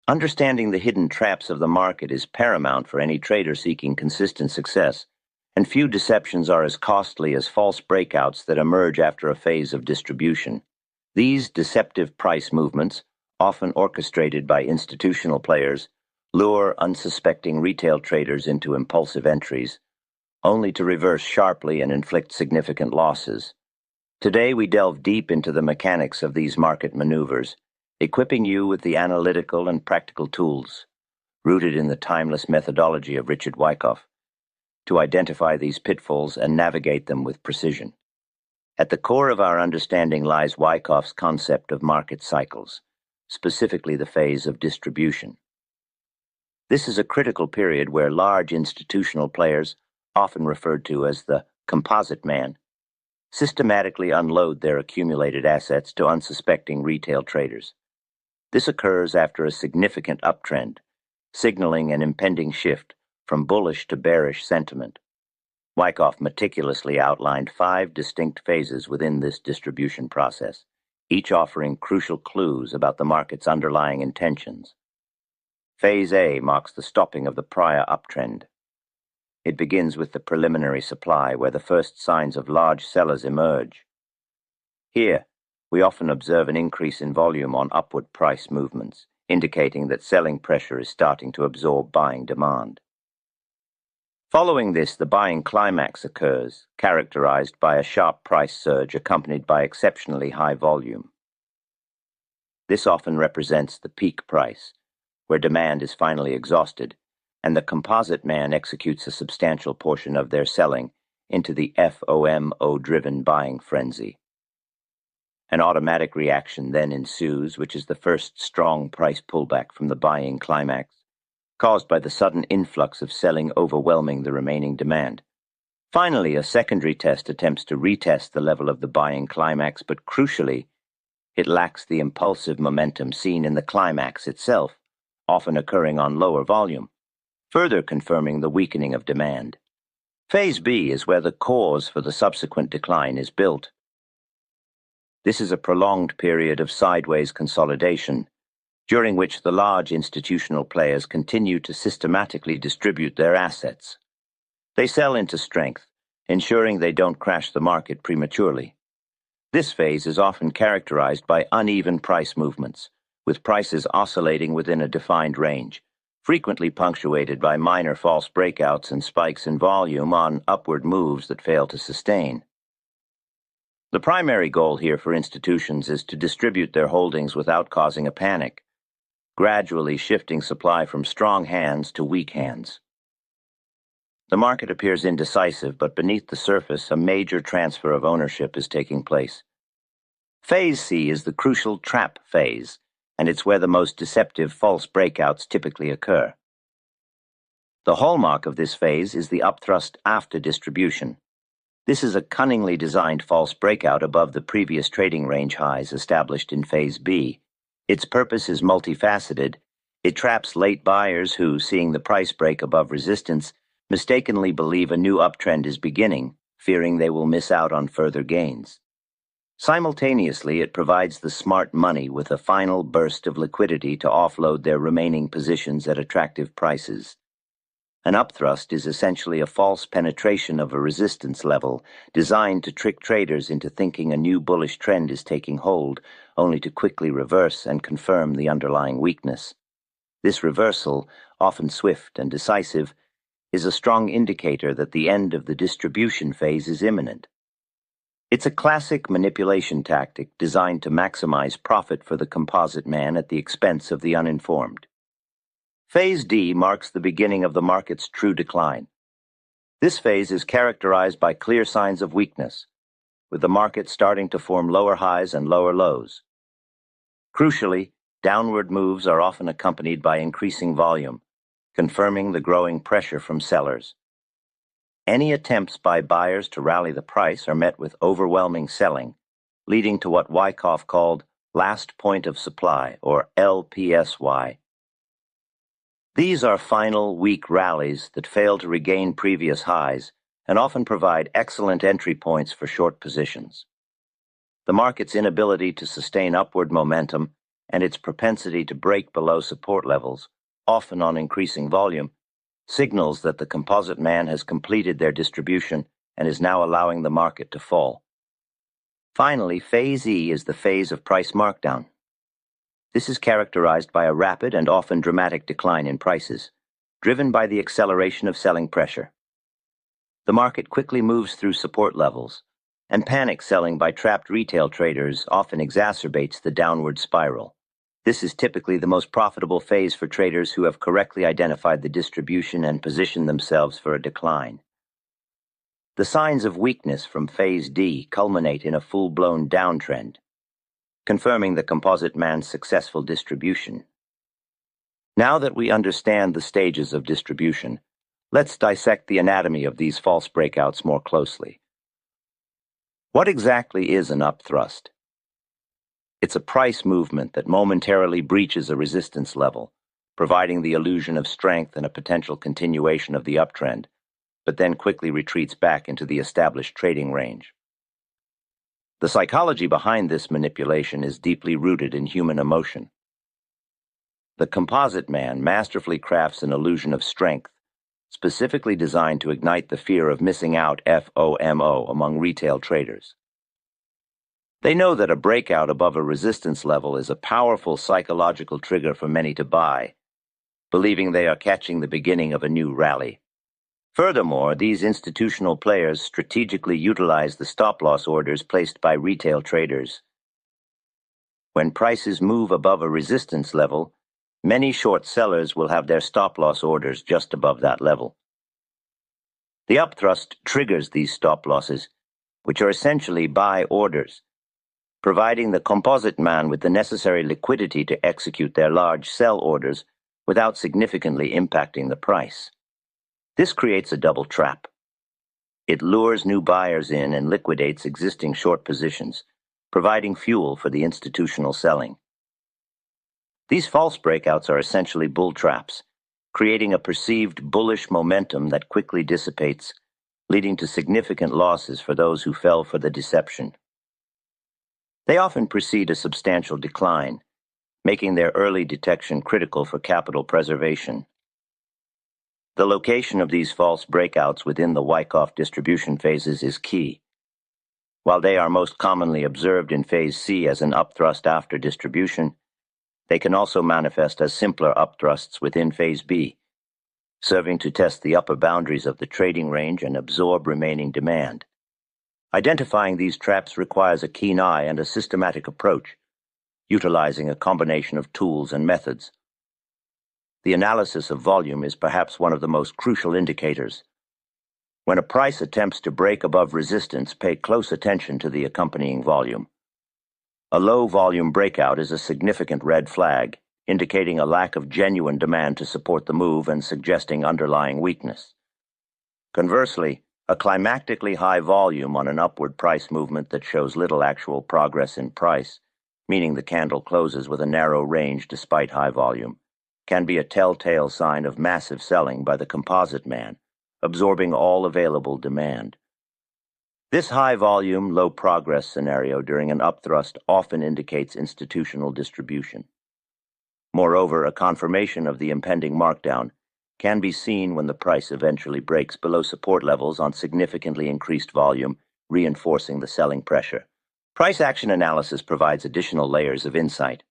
Understanding the hidden traps of the market is paramount for any trader seeking consistent success, and few deceptions are as costly as false breakouts that emerge after a phase of distribution. These deceptive price movements, often orchestrated by institutional players, lure unsuspecting retail traders into impulsive entries, only to reverse sharply and inflict significant losses. Today we delve deep into the mechanics of these market maneuvers, equipping you with the analytical and practical tools, rooted in the timeless methodology of Richard Wyckoff, to identify these pitfalls and navigate them with precision. At the core of our understanding lies Wyckoff's concept of market cycles, specifically the phase of distribution. This is a critical period where large institutional players, often referred to as the Composite Man, systematically unload their accumulated assets to unsuspecting retail traders. This occurs after a significant uptrend, signaling an impending shift from bullish to bearish sentiment. Wyckoff meticulously outlined 5 distinct phases within this distribution process, each offering crucial clues about the market's underlying intentions. Phase A marks the stopping of the prior uptrend. It begins with the preliminary supply, where the first signs of large sellers emerge. Here, we often observe an increase in volume on upward price movements, indicating that selling pressure is starting to absorb buying demand. Following this, the buying climax occurs, characterized by a sharp price surge accompanied by exceptionally high volume. This often represents the peak price, where demand is finally exhausted, and the Composite Man executes a substantial portion of their selling into the FOMO-driven buying frenzy. An automatic reaction then ensues, which is the first strong price pullback from the buying climax, caused by the sudden influx of selling overwhelming the remaining demand. Finally, a secondary test attempts to retest the level of the buying climax, but crucially, it lacks the impulsive momentum seen in the climax itself, often occurring on lower volume, further confirming the weakening of demand. Phase B is where the cause for the subsequent decline is built. This is a prolonged period of sideways consolidation, during which the large institutional players continue to systematically distribute their assets. They sell into strength, ensuring they don't crash the market prematurely. This phase is often characterized by uneven price movements, with prices oscillating within a defined range, frequently punctuated by minor false breakouts and spikes in volume on upward moves that fail to sustain. The primary goal here for institutions is to distribute their holdings without causing a panic, gradually shifting supply from strong hands to weak hands. The market appears indecisive, but beneath the surface, a major transfer of ownership is taking place. Phase C is the crucial trap phase, and it's where the most deceptive false breakouts typically occur. The hallmark of this phase is the upthrust after distribution. This is a cunningly designed false breakout above the previous trading range highs established in Phase B. Its purpose is multifaceted. It traps late buyers who, seeing the price break above resistance, mistakenly believe a new uptrend is beginning, fearing they will miss out on further gains. Simultaneously, it provides the smart money with a final burst of liquidity to offload their remaining positions at attractive prices. An upthrust is essentially a false penetration of a resistance level designed to trick traders into thinking a new bullish trend is taking hold, only to quickly reverse and confirm the underlying weakness. This reversal, often swift and decisive, is a strong indicator that the end of the distribution phase is imminent. It's a classic manipulation tactic designed to maximize profit for the Composite Man at the expense of the uninformed. Phase D marks the beginning of the market's true decline. This phase is characterized by clear signs of weakness, with the market starting to form lower highs and lower lows. Crucially, downward moves are often accompanied by increasing volume, confirming the growing pressure from sellers. Any attempts by buyers to rally the price are met with overwhelming selling, leading to what Wyckoff called last point of supply, or LPSY. These are final, weak rallies that fail to regain previous highs and often provide excellent entry points for short positions. The market's inability to sustain upward momentum and its propensity to break below support levels, often on increasing volume, signals that the Composite Man has completed their distribution and is now allowing the market to fall. Finally, Phase E is the phase of price markdown. This is characterized by a rapid and often dramatic decline in prices, driven by the acceleration of selling pressure. The market quickly moves through support levels, and panic selling by trapped retail traders often exacerbates the downward spiral. This is typically the most profitable phase for traders who have correctly identified the distribution and positioned themselves for a decline. The signs of weakness from Phase D culminate in a full-blown downtrend, confirming the Composite Man's successful distribution. Now that we understand the stages of distribution, let's dissect the anatomy of these false breakouts more closely. What exactly is an upthrust? It's a price movement that momentarily breaches a resistance level, providing the illusion of strength and a potential continuation of the uptrend, but then quickly retreats back into the established trading range. The psychology behind this manipulation is deeply rooted in human emotion. The Composite Man masterfully crafts an illusion of strength, specifically designed to ignite the fear of missing out FOMO among retail traders. They know that a breakout above a resistance level is a powerful psychological trigger for many to buy, believing they are catching the beginning of a new rally. Furthermore, these institutional players strategically utilize the stop-loss orders placed by retail traders. When prices move above a resistance level, many short sellers will have their stop-loss orders just above that level. The upthrust triggers these stop-losses, which are essentially buy orders, providing the Composite Man with the necessary liquidity to execute their large sell orders without significantly impacting the price. This creates a double trap. It lures new buyers in and liquidates existing short positions, providing fuel for the institutional selling. These false breakouts are essentially bull traps, creating a perceived bullish momentum that quickly dissipates, leading to significant losses for those who fell for the deception. They often precede a substantial decline, making their early detection critical for capital preservation. The location of these false breakouts within the Wyckoff distribution phases is key. While they are most commonly observed in Phase C as an upthrust after distribution, they can also manifest as simpler upthrusts within Phase B, serving to test the upper boundaries of the trading range and absorb remaining demand. Identifying these traps requires a keen eye and a systematic approach, utilizing a combination of tools and methods. The analysis of volume is perhaps one of the most crucial indicators. When a price attempts to break above resistance, pay close attention to the accompanying volume. A low-volume breakout is a significant red flag, indicating a lack of genuine demand to support the move and suggesting underlying weakness. Conversely, a climactically high volume on an upward price movement that shows little actual progress in price, meaning the candle closes with a narrow range despite high volume, can be a telltale sign of massive selling by the Composite Man, absorbing all available demand. This high-volume, low-progress scenario during an upthrust often indicates institutional distribution. Moreover, a confirmation of the impending markdown can be seen when the price eventually breaks below support levels on significantly increased volume, reinforcing the selling pressure. Price action analysis provides additional layers of insight.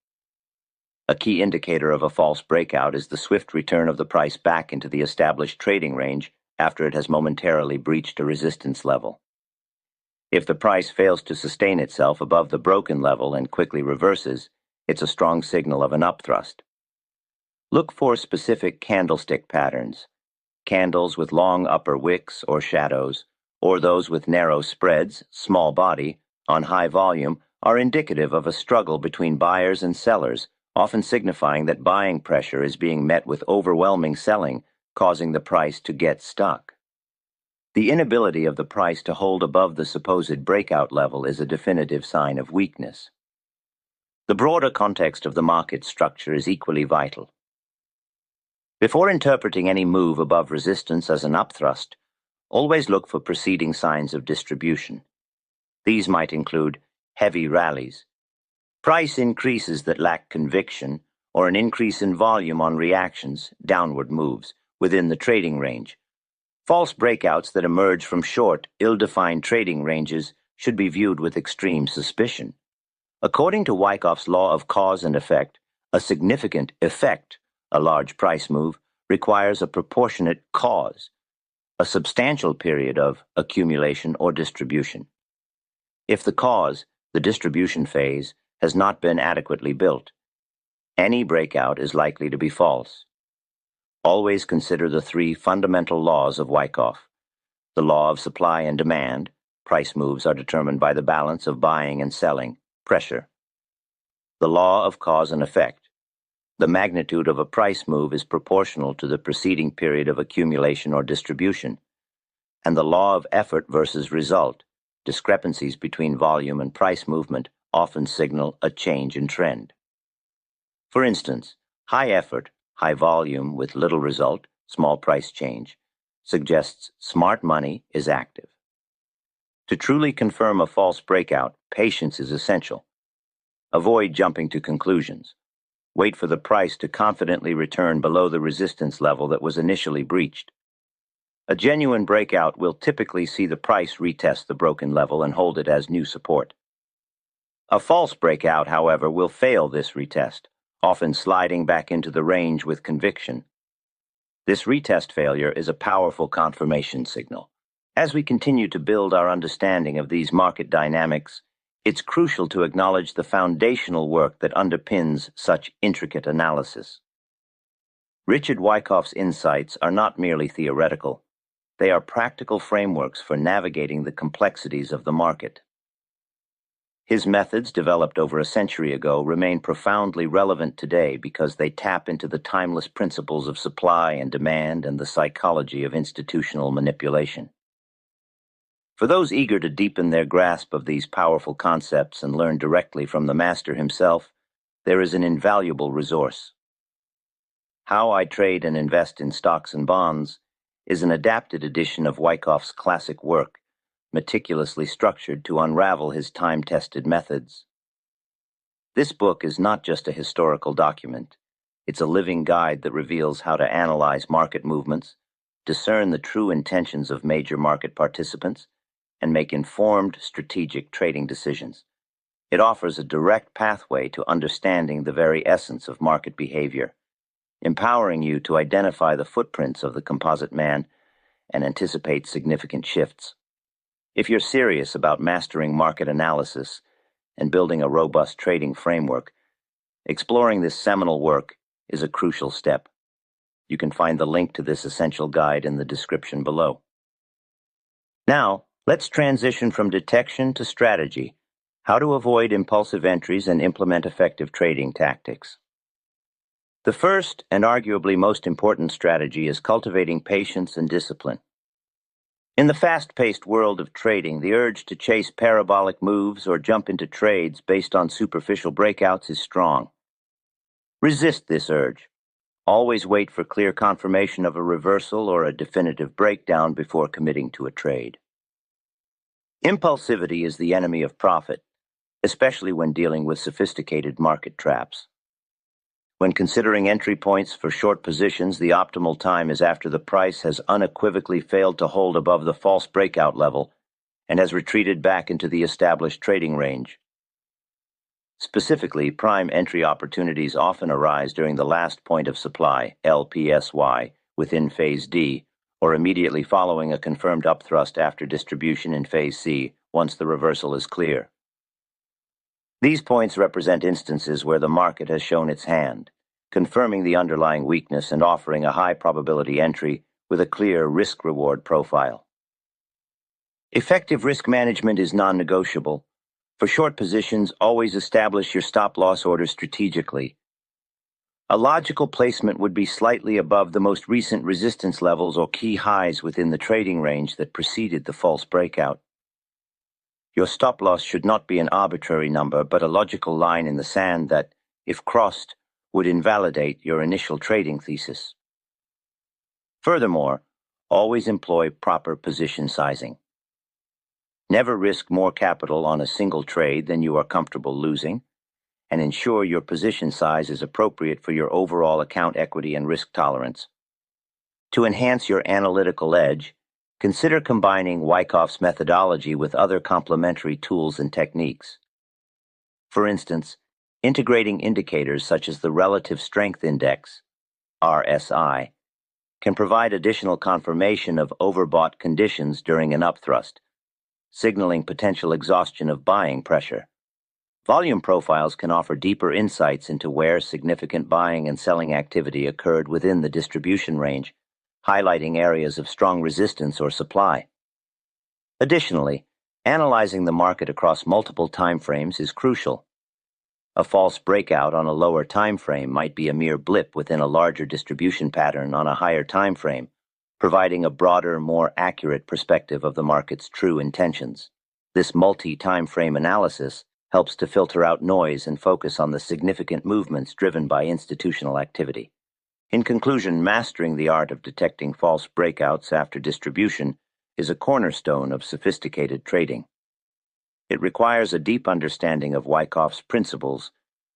A key indicator of a false breakout is the swift return of the price back into the established trading range after it has momentarily breached a resistance level. If the price fails to sustain itself above the broken level and quickly reverses, it's a strong signal of an upthrust. Look for specific candlestick patterns, candles with long upper wicks or shadows, or those with narrow spreads, small body, on high volume, are indicative of a struggle between buyers and sellers, often signifying that buying pressure is being met with overwhelming selling, causing the price to get stuck. The inability of the price to hold above the supposed breakout level is a definitive sign of weakness. The broader context of the market structure is equally vital. Before interpreting any move above resistance as an upthrust, always look for preceding signs of distribution. These might include heavy rallies, Price increases that lack conviction, or an increase in volume on reactions, downward moves, within the trading range. False breakouts that emerge from short, ill-defined trading ranges should be viewed with extreme suspicion. According to Wyckoff's law of cause and effect, a significant effect, a large price move, requires a proportionate cause, a substantial period of accumulation or distribution. If the cause, the distribution phase, has not been adequately built, any breakout is likely to be false. Always consider the three fundamental laws of Wyckoff. The law of supply and demand. Price moves are determined by the balance of buying and selling, pressure. The law of cause and effect. The magnitude of a price move is proportional to the preceding period of accumulation or distribution. And the law of effort versus result. Discrepancies between volume and price movement often signal a change in trend. For instance, high effort, high volume with little result, small price change, suggests smart money is active. To truly confirm a false breakout, patience is essential. Avoid jumping to conclusions. Wait for the price to confidently return below the resistance level that was initially breached. A genuine breakout will typically see the price retest the broken level and hold it as new support. A false breakout, however, will fail this retest, often sliding back into the range with conviction. This retest failure is a powerful confirmation signal. As we continue to build our understanding of these market dynamics, it's crucial to acknowledge the foundational work that underpins such intricate analysis. Richard Wyckoff's insights are not merely theoretical. They are practical frameworks for navigating the complexities of the market. His methods, developed over a century ago, remain profoundly relevant today because they tap into the timeless principles of supply and demand and the psychology of institutional manipulation. For those eager to deepen their grasp of these powerful concepts and learn directly from the master himself, there is an invaluable resource. How I Trade and Invest in Stocks and Bonds is an adapted edition of Wyckoff's classic work, meticulously structured to unravel his time-tested methods. This book is not just a historical document. It's a living guide that reveals how to analyze market movements, discern the true intentions of major market participants, and make informed, strategic trading decisions. It offers a direct pathway to understanding the very essence of market behavior, empowering you to identify the footprints of the Composite Man and anticipate significant shifts. If you're serious about mastering market analysis and building a robust trading framework, exploring this seminal work is a crucial step. You can find the link to this essential guide in the description below. Now, let's transition from detection to strategy, how to avoid impulsive entries and implement effective trading tactics. The first and arguably most important strategy is cultivating patience and discipline. In the fast-paced world of trading, the urge to chase parabolic moves or jump into trades based on superficial breakouts is strong. Resist this urge. Always wait for clear confirmation of a reversal or a definitive breakdown before committing to a trade. Impulsivity is the enemy of profit, especially when dealing with sophisticated market traps. When considering entry points for short positions, the optimal time is after the price has unequivocally failed to hold above the false breakout level and has retreated back into the established trading range. Specifically, prime entry opportunities often arise during the last point of supply, LPSY, within Phase D, or immediately following a confirmed upthrust after distribution in Phase C, once the reversal is clear. These points represent instances where the market has shown its hand, confirming the underlying weakness and offering a high probability entry with a clear risk-reward profile. Effective risk management is non-negotiable. For short positions, always establish your stop-loss order strategically. A logical placement would be slightly above the most recent resistance levels or key highs within the trading range that preceded the false breakout. Your stop-loss should not be an arbitrary number, but a logical line in the sand that, if crossed, would invalidate your initial trading thesis. Furthermore, always employ proper position sizing. Never risk more capital on a single trade than you are comfortable losing, and ensure your position size is appropriate for your overall account equity and risk tolerance. To enhance your analytical edge, consider combining Wyckoff's methodology with other complementary tools and techniques. For instance, integrating indicators such as the Relative Strength Index, RSI, can provide additional confirmation of overbought conditions during an upthrust, signaling potential exhaustion of buying pressure. Volume profiles can offer deeper insights into where significant buying and selling activity occurred within the distribution range, highlighting areas of strong resistance or supply. Additionally, analyzing the market across multiple timeframes is crucial. A false breakout on a lower time frame might be a mere blip within a larger distribution pattern on a higher time frame, providing a broader, more accurate perspective of the market's true intentions. This multi-time frame analysis helps to filter out noise and focus on the significant movements driven by institutional activity. In conclusion, mastering the art of detecting false breakouts after distribution is a cornerstone of sophisticated trading. It requires a deep understanding of Wyckoff's principles,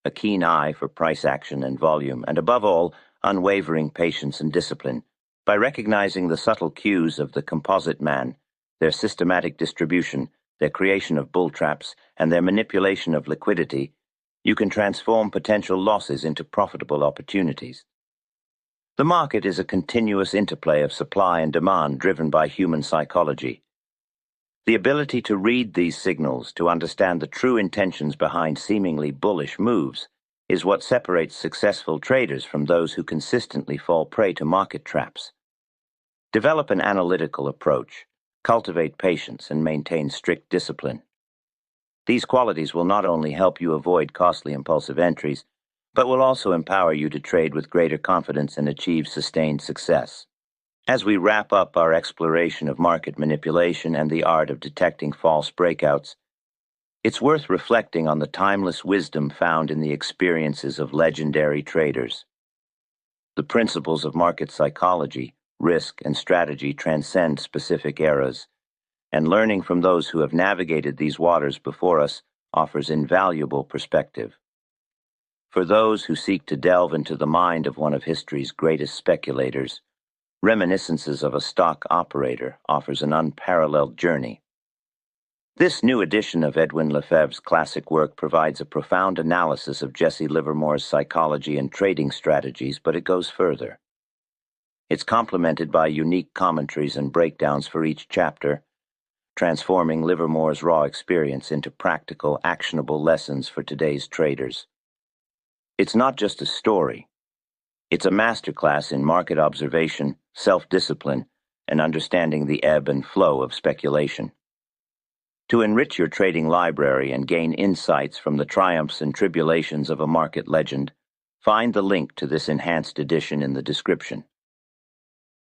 a keen eye for price action and volume, and above all, unwavering patience and discipline. By recognizing the subtle cues of the Composite Man, their systematic distribution, their creation of bull traps, and their manipulation of liquidity, you can transform potential losses into profitable opportunities. The market is a continuous interplay of supply and demand driven by human psychology. The ability to read these signals, to understand the true intentions behind seemingly bullish moves, is what separates successful traders from those who consistently fall prey to market traps. Develop an analytical approach, cultivate patience, and maintain strict discipline. These qualities will not only help you avoid costly impulsive entries, but will also empower you to trade with greater confidence and achieve sustained success. As we wrap up our exploration of market manipulation and the art of detecting false breakouts, it's worth reflecting on the timeless wisdom found in the experiences of legendary traders. The principles of market psychology, risk, and strategy transcend specific eras, and learning from those who have navigated these waters before us offers invaluable perspective. For those who seek to delve into the mind of one of history's greatest speculators, Reminiscences of a Stock Operator offers an unparalleled journey. This new edition of Edwin Lefebvre's classic work provides a profound analysis of Jesse Livermore's psychology and trading strategies, but it goes further. It's complemented by unique commentaries and breakdowns for each chapter, transforming Livermore's raw experience into practical, actionable lessons for today's traders. It's not just a story. It's a masterclass in market observation, self-discipline, and understanding the ebb and flow of speculation. To enrich your trading library and gain insights from the triumphs and tribulations of a market legend, find the link to this enhanced edition in the description.